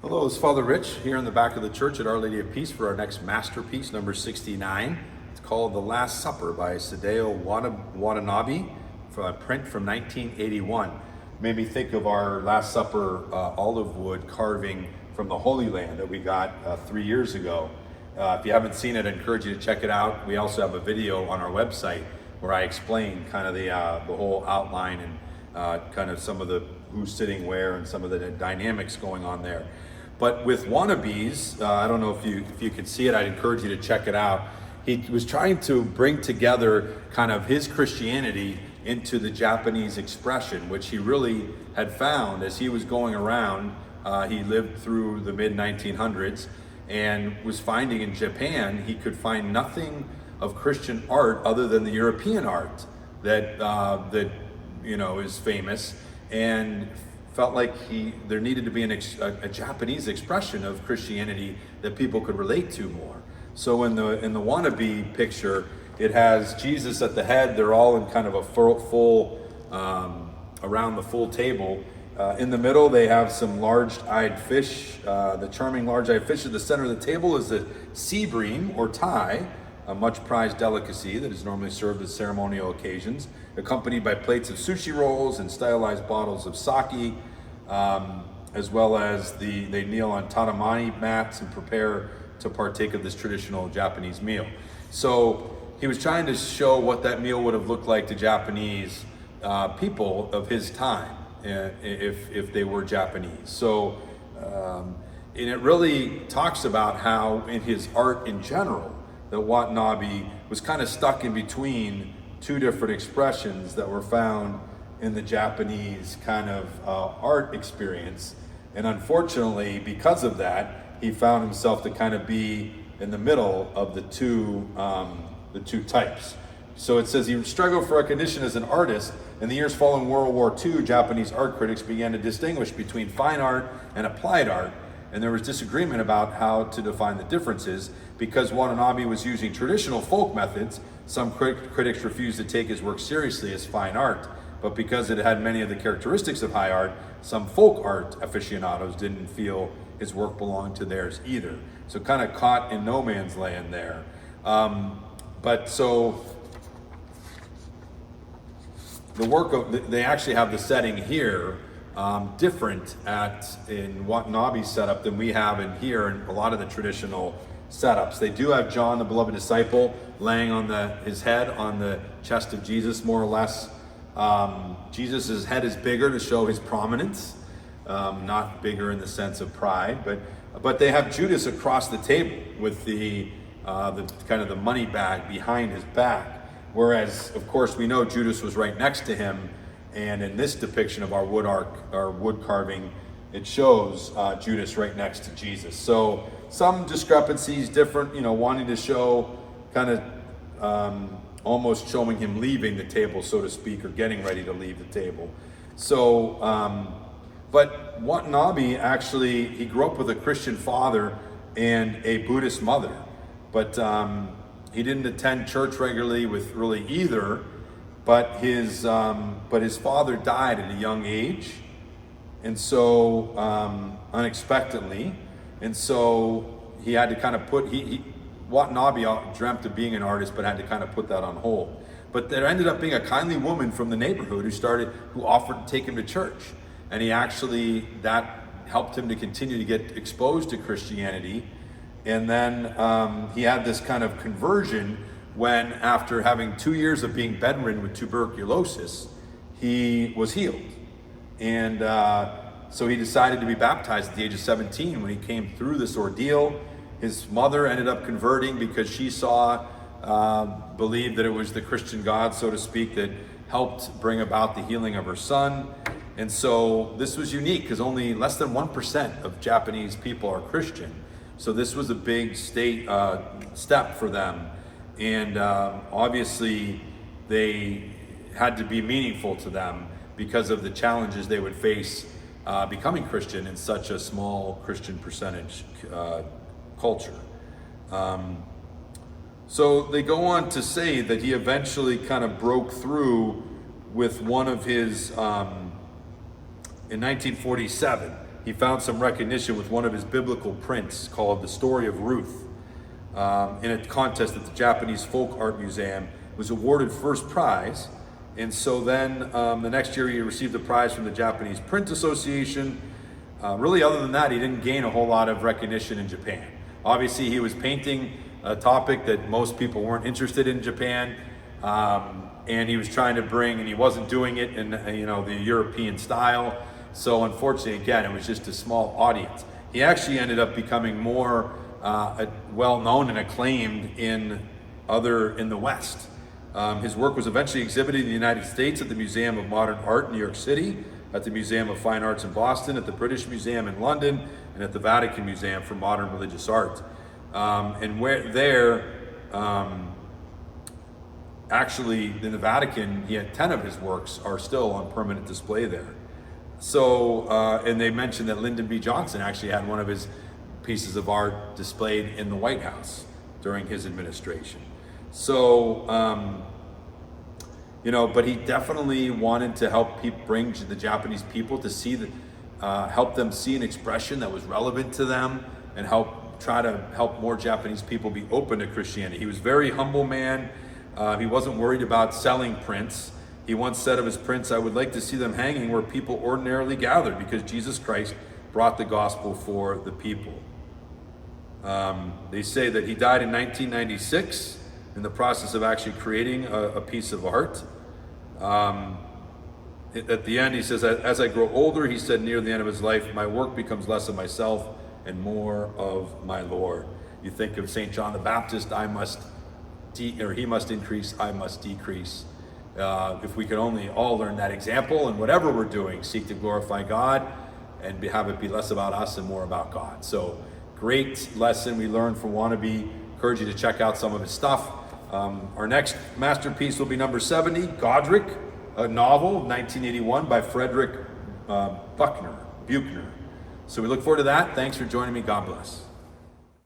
Hello, it's Father Rich here in the back of the church at Our Lady of Peace for our next masterpiece, number 69. It's called The Last Supper by Sadao Watanabe, from a print from 1981. Made me think of our Last Supper olive wood carving from the Holy Land that we got 3 years ago. If you haven't seen it, I encourage you to check it out. We also have a video on our website where I explain kind of the whole outline and kind of some of the who's sitting where and some of the dynamics going on there. But with Wannabes, I don't know if you could see it, I'd encourage you to check it out. He was trying to bring together kind of his Christianity into the Japanese expression, which he really had found as he was going around. He lived through the mid-1900s and was finding in Japan, he could find nothing of Christian art other than the European art that is famous, and felt like there needed to be a Japanese expression of Christianity that people could relate to more. So in the Wannabe picture, it has Jesus at the head. They're all in kind of a full around the full table. In the middle, they have some large-eyed fish. The charming large-eyed fish at the center of the table is the sea bream or tai, a much prized delicacy that is normally served at ceremonial occasions, accompanied by plates of sushi rolls and stylized bottles of sake, as well as they kneel on tatami mats and prepare to partake of this traditional Japanese meal. So he was trying to show what that meal would have looked like to Japanese people of his time, if they were Japanese. So, and it really talks about how in his art in general, that Watanabe was kind of stuck in between two different expressions that were found in the Japanese kind of art experience. And unfortunately, because of that, he found himself to kind of be in the middle of the two types. So it says he struggled for recognition as an artist. In the years following World War II, Japanese art critics began to distinguish between fine art and applied art, and there was disagreement about how to define the differences. Because Watanabe was using traditional folk methods, some critics refused to take his work seriously as fine art. But because it had many of the characteristics of high art, some folk art aficionados didn't feel his work belonged to theirs either. So kind of caught in no man's land there. But so the work they actually have the setting here different in Watanabe's setup than we have in here in a lot of the traditional setups. They do have John, the beloved disciple, laying on his head on the chest of Jesus, more or less. Jesus' head is bigger to show his prominence, not bigger in the sense of pride, but they have Judas across the table with the kind of the money bag behind his back. Whereas, of course, we know Judas was right next to him, and in this depiction of our wood carving, it shows Judas right next to Jesus. So some discrepancies, different, wanting to show kind of almost showing him leaving the table, so to speak, or getting ready to leave the table. So, but Watanabe actually, he grew up with a Christian father and a Buddhist mother, but he didn't attend church regularly with really either. But his father died at a young age, and so unexpectedly, and so he had to kind of Watanabe dreamt of being an artist, but had to kind of put that on hold. But there ended up being a kindly woman from the neighborhood who offered to take him to church, and that helped him to continue to get exposed to Christianity, and then he had this kind of conversion when, after having 2 years of being bedridden with tuberculosis, he was healed. And so he decided to be baptized at the age of 17 when he came through this ordeal. His mother ended up converting because she believed that it was the Christian God, so to speak, that helped bring about the healing of her son. And so this was unique because only less than 1% of Japanese people are Christian. So this was a big step for them. And obviously they had to be meaningful to them because of the challenges they would face becoming Christian in such a small Christian percentage culture. So they go on to say that he eventually kind of broke through with one of his, in 1947, he found some recognition with one of his biblical prints called The Story of Ruth. In a contest at the Japanese Folk Art Museum, was awarded first prize. And so then the next year he received a prize from the Japanese Print Association. Really, other than that, he didn't gain a whole lot of recognition in Japan. Obviously, he was painting a topic that most people weren't interested in Japan, and he was trying to bring, and he wasn't doing it in the European style. So unfortunately, again, it was just a small audience. He actually ended up becoming more well-known and acclaimed in the West. His work was eventually exhibited in the United States at the Museum of Modern Art in New York City, at the Museum of Fine Arts in Boston, at the British Museum in London, and at the Vatican Museum for Modern Religious Art. Actually, in the Vatican, he had 10 of his works are still on permanent display there. So, and they mentioned that Lyndon B. Johnson actually had one of his pieces of art displayed in the White House during his administration. So, but he definitely wanted to help bring the Japanese people to see help them see an expression that was relevant to them, and try to help more Japanese people be open to Christianity. He was a very humble man. He wasn't worried about selling prints. He once said of his prints, "I would like to see them hanging where people ordinarily gather, because Jesus Christ brought the gospel for the people." They say that he died in 1996 in the process of actually creating a piece of art. At the end, he says, "As I grow older," he said near the end of his life, "my work becomes less of myself and more of my Lord." You think of St. John the Baptist, he must increase, I must decrease. If we could only all learn that example, and whatever we're doing, seek to glorify God and have it be less about us and more about God. So great lesson we learned from Watanabe. Encourage you to check out some of his stuff. Our next masterpiece will be number 70, Godric, a novel, 1981 by Frederick Buchner. So we look forward to that. Thanks for joining me. God bless.